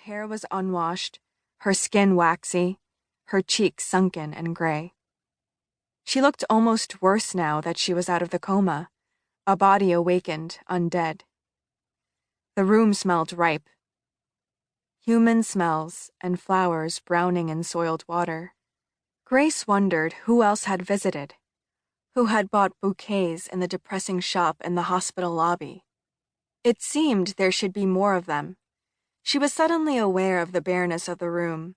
hair was unwashed, her skin waxy, her cheeks sunken and gray. She looked almost worse now that she was out of the coma, a body awakened, undead. The room smelled ripe. Human smells and flowers browning in soiled water. Grace wondered who else had visited, who had bought bouquets in the depressing shop in the hospital lobby. It seemed there should be more of them. She was suddenly aware of the bareness of the room,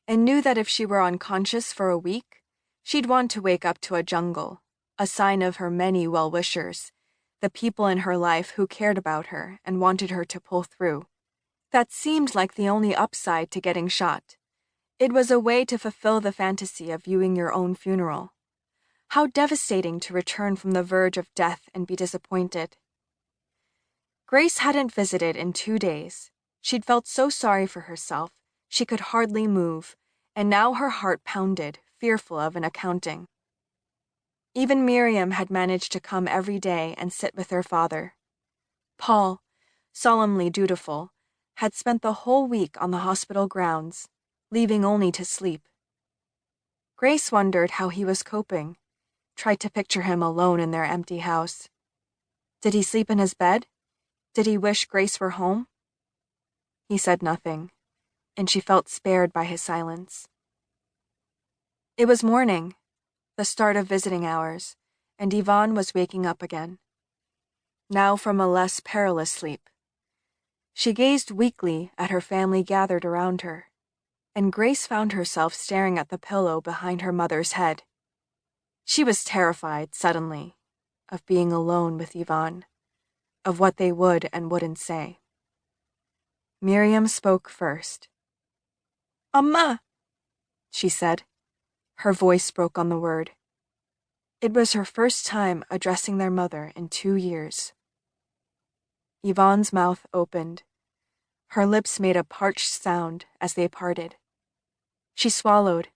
and knew that if she were unconscious for a week, she'd want to wake up to a jungle, a sign of her many well-wishers, the people in her life who cared about her and wanted her to pull through. That seemed like the only upside to getting shot. It was a way to fulfill the fantasy of viewing your own funeral. How devastating to return from the verge of death and be disappointed. Grace hadn't visited in 2 days. She'd felt so sorry for herself, she could hardly move, and now her heart pounded, fearful of an accounting. Even Miriam had managed to come every day and sit with her father. Paul, solemnly dutiful, had spent the whole week on the hospital grounds, leaving only to sleep. Grace wondered how he was coping, tried to picture him alone in their empty house. Did he sleep in his bed? Did he wish Grace were home? He said nothing, and she felt spared by his silence. It was morning, the start of visiting hours, and Yvonne was waking up again, now from a less perilous sleep. She gazed weakly at her family gathered around her, and Grace found herself staring at the pillow behind her mother's head. She was terrified, suddenly, of being alone with Yvonne, of what they would and wouldn't say. Miriam spoke first. "Amma," she said. Her voice broke on the word. It was her first time addressing their mother in 2 years. Yvonne's mouth opened. Her lips made a parched sound as they parted. She swallowed,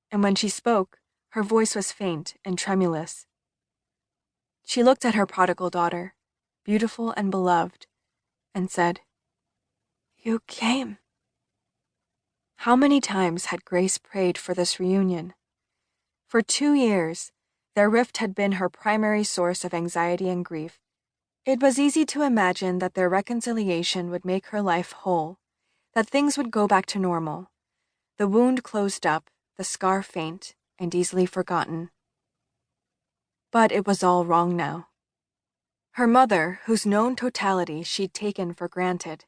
and when she spoke, her voice was faint and tremulous. She looked at her prodigal daughter, beautiful and beloved, and said, "You came." How many times had Grace prayed for this reunion? For 2 years, their rift had been her primary source of anxiety and grief. It was easy to imagine that their reconciliation would make her life whole, that things would go back to normal, the wound closed up, the scar faint and easily forgotten. But it was all wrong now. Her mother, whose known totality she'd taken for granted,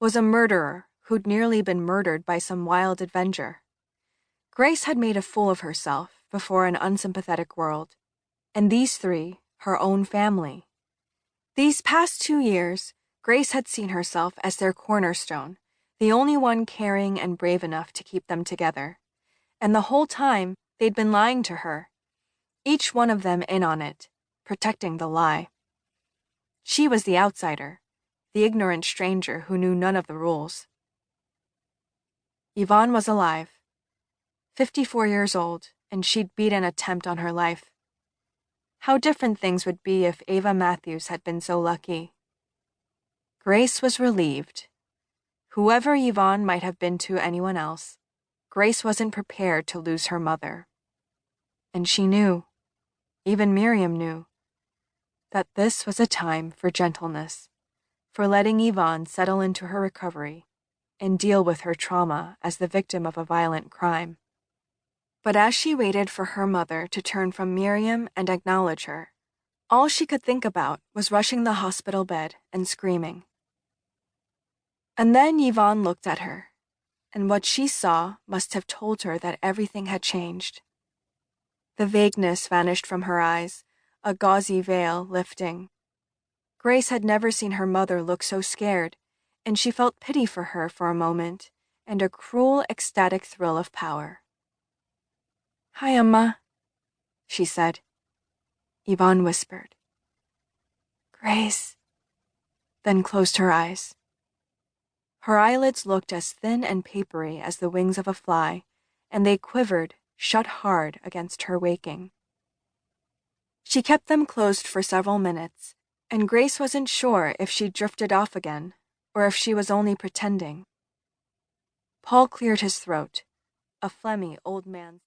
was a murderer who'd nearly been murdered by some wild adventure. Grace had made a fool of herself before an unsympathetic world, and these three, her own family. These past 2 years, Grace had seen herself as their cornerstone, the only one caring and brave enough to keep them together. And the whole time, they'd been lying to her, each one of them in on it, protecting the lie. She was the outsider, the ignorant stranger who knew none of the rules. Yvonne was alive, 54 years old, and she'd beat an attempt on her life. How different things would be if Ava Matthews had been so lucky. Grace was relieved. Whoever Yvonne might have been to anyone else, Grace wasn't prepared to lose her mother. And she knew, even Miriam knew, that this was a time for gentleness, for letting Yvonne settle into her recovery and deal with her trauma as the victim of a violent crime. But as she waited for her mother to turn from Miriam and acknowledge her, all she could think about was rushing the hospital bed and screaming. And then Yvonne looked at her, and what she saw must have told her that everything had changed. The vagueness vanished from her eyes, a gauzy veil lifting. Grace had never seen her mother look so scared, and she felt pity for her for a moment and a cruel, ecstatic thrill of power. "Hi, Amma," she said. Yvonne whispered, "Grace," then closed her eyes. Her eyelids looked as thin and papery as the wings of a fly, and they quivered, shut hard against her waking. She kept them closed for several minutes, and Grace wasn't sure if she'd drifted off again, or if she was only pretending. Paul cleared his throat. A phlegmy old man